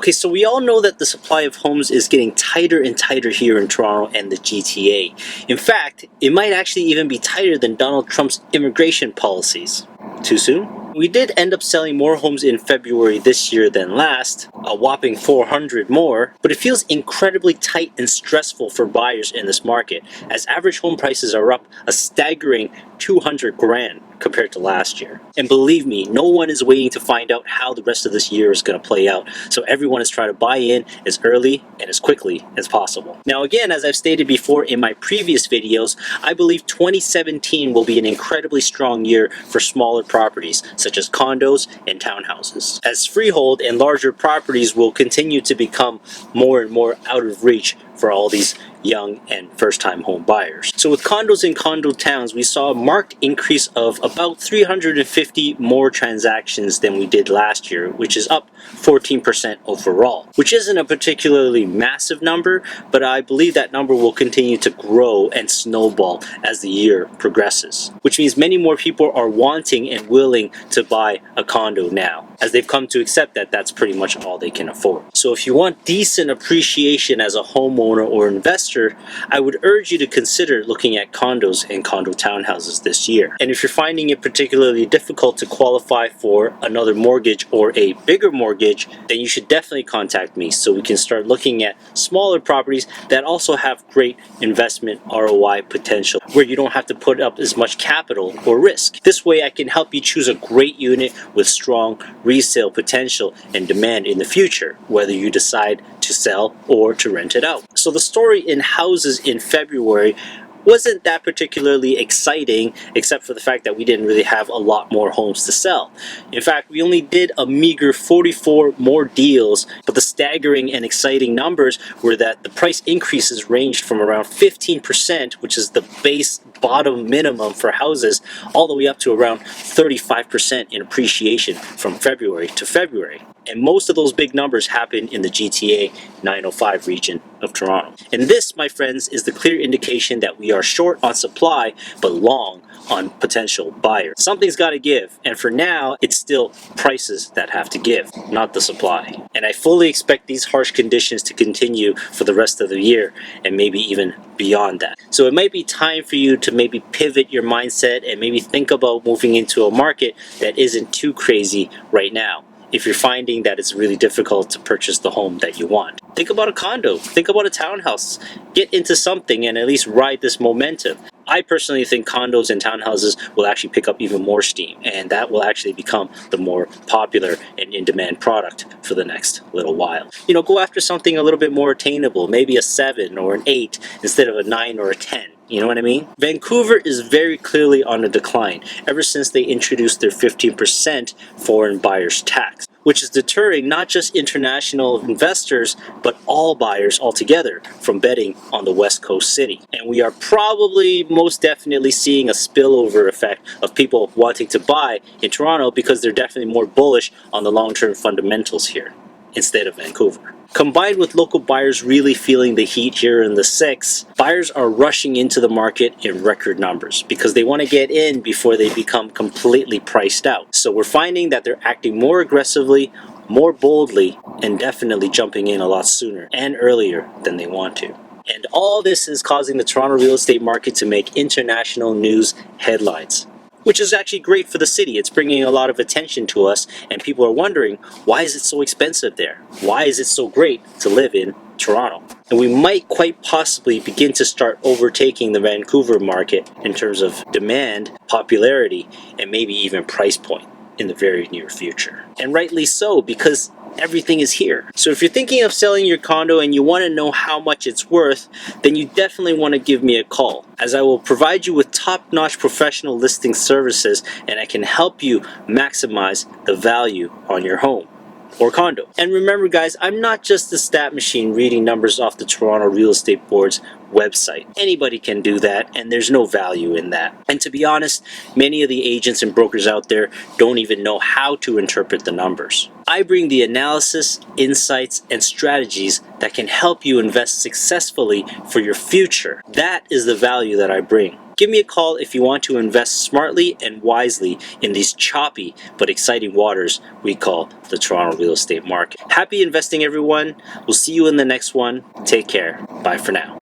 Okay, so we all know that the supply of homes is getting tighter and tighter here in Toronto and the GTA. In fact, it might actually even be tighter than Donald Trump's immigration policies. Too soon? We did end up selling more homes in February this year than last, a whopping 400 more, but it feels incredibly tight and stressful for buyers in this market, as average home prices are up a staggering 200 grand compared to last year. And believe me, no one is waiting to find out how the rest of this year is going to play out, so everyone is trying to buy in as early and as quickly as possible. Now again, as I've stated before in my previous videos, I believe 2017 will be an incredibly strong year for smaller properties, such as condos and townhouses, as freehold and larger properties will continue to become more and more out of reach for all these young and first-time home buyers. So with condos in condo towns, we saw a marked increase of about 350 more transactions than we did last year, which is up 14% overall, which isn't a particularly massive number, but I believe that number will continue to grow and snowball as the year progresses, which means many more people are wanting and willing to buy a condo now, as they've come to accept that that's pretty much all they can afford. So if you want decent appreciation as a homeowner or investor, I would urge you to consider looking at condos and condo townhouses this year. And if you're finding it particularly difficult to qualify for another mortgage or a bigger mortgage, then you should definitely contact me so we can start looking at smaller properties that also have great investment ROI potential, where you don't have to put up as much capital or risk. This way I can help you choose a great unit with strong resale potential and demand in the future, whether you decide to sell or to rent it out. So the story in houses in February wasn't that particularly exciting, except for the fact that we didn't really have a lot more homes to sell. In fact, we only did a meager 44 more deals, but the staggering and exciting numbers were that the price increases ranged from around 15%, which is the base bottom minimum for houses, all the way up to around 35% in appreciation from February to February. And most of those big numbers happened in the GTA 905 region of Toronto. And this, my friends, is the clear indication that we are short on supply, but long on potential buyers. Something's got to give, and for now, it's still prices that have to give, not the supply. And I fully expect these harsh conditions to continue for the rest of the year, and maybe even beyond that. So it might be time for you to maybe pivot your mindset and maybe think about moving into a market that isn't too crazy right now, if you're finding that it's really difficult to purchase the home that you want. Think about a condo, think about a townhouse, get into something and at least ride this momentum. I personally think condos and townhouses will actually pick up even more steam, and that will actually become the more popular and in-demand product for the next little while. You know, go after something a little bit more attainable, maybe a 7 or an 8 instead of a 9 or a 10. You know what I mean? Vancouver is very clearly on a decline ever since they introduced their 15% foreign buyers tax, which is deterring not just international investors, but all buyers altogether from betting on the West Coast city. And we are probably most definitely seeing a spillover effect of people wanting to buy in Toronto because they're definitely more bullish on the long-term fundamentals here instead of Vancouver. Combined with local buyers really feeling the heat here in the 6, buyers are rushing into the market in record numbers because they want to get in before they become completely priced out. So we're finding that they're acting more aggressively, more boldly, and definitely jumping in a lot sooner and earlier than they want to. And all this is causing the Toronto real estate market to make international news headlines, which is actually great for the city. It's bringing a lot of attention to us, and people are wondering, why is it so expensive there? Why is it so great to live in Toronto? And we might quite possibly begin to start overtaking the Vancouver market in terms of demand, popularity, and maybe even price point in the very near future. And rightly so, because everything is here. So if you're thinking of selling your condo and you want to know how much it's worth, then you definitely want to give me a call, as I will provide you with top-notch professional listing services, and I can help you maximize the value on your home or condo. And remember guys, I'm not just a stat machine reading numbers off the Toronto Real Estate Board's website. Anybody can do that, and there's no value in that. And to be honest, many of the agents and brokers out there don't even know how to interpret the numbers. I bring the analysis, insights, and strategies that can help you invest successfully for your future. That is the value that I bring. Give me a call if you want to invest smartly and wisely in these choppy but exciting waters we call the Toronto real estate market. Happy investing, everyone. We'll see you in the next one. Take care. Bye for now.